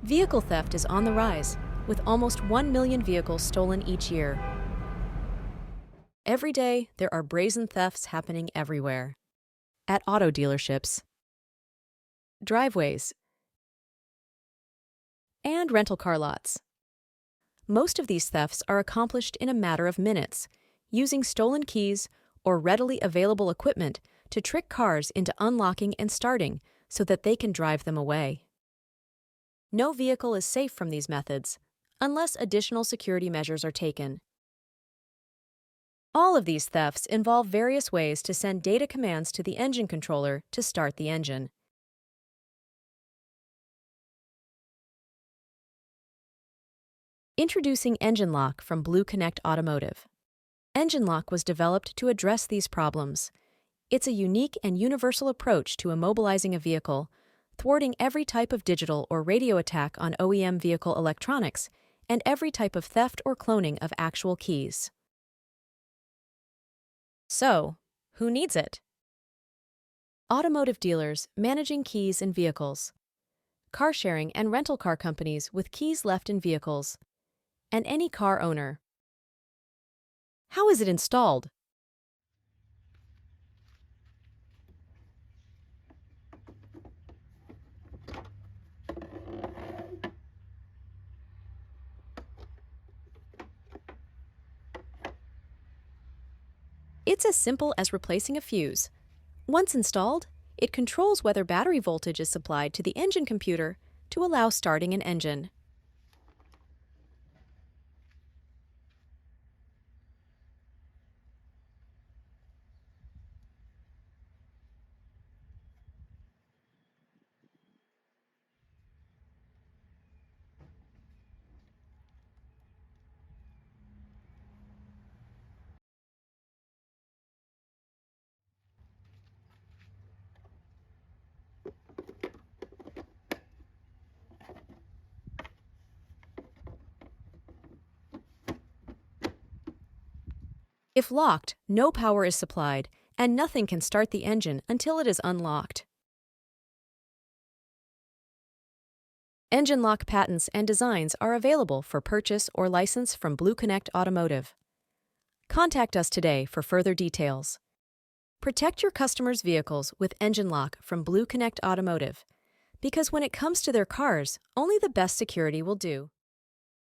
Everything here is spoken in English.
Vehicle theft is on the rise, with almost 1 million vehicles stolen each year. Every day, there are brazen thefts happening everywhere. At auto dealerships, driveways, and rental car lots. Most of these thefts are accomplished in a matter of minutes, using stolen keys or readily available equipment to trick cars into unlocking and starting so that they can drive them away. No vehicle is safe from these methods, unless additional security measures are taken. All of these thefts involve various ways to send data commands to the engine controller to start the engine. Introducing EngineLock from BlueConnect Automotive. EngineLock was developed to address these problems. It's a unique and universal approach to immobilizing a vehicle, thwarting every type of digital or radio attack on OEM vehicle electronics, and every type of theft or cloning of actual keys. So, who needs it? Automotive dealers managing keys in vehicles, car sharing and rental car companies with keys left in vehicles, and any car owner. How is it installed? It's as simple as replacing a fuse. Once installed, it controls whether battery voltage is supplied to the engine computer to allow starting an engine. If locked, no power is supplied, and nothing can start the engine until it is unlocked. EngineLock patents and designs are available for purchase or license from BlueConnect Automotive. Contact us today for further details. Protect your customers' vehicles with EngineLock from BlueConnect Automotive, because when it comes to their cars, only the best security will do.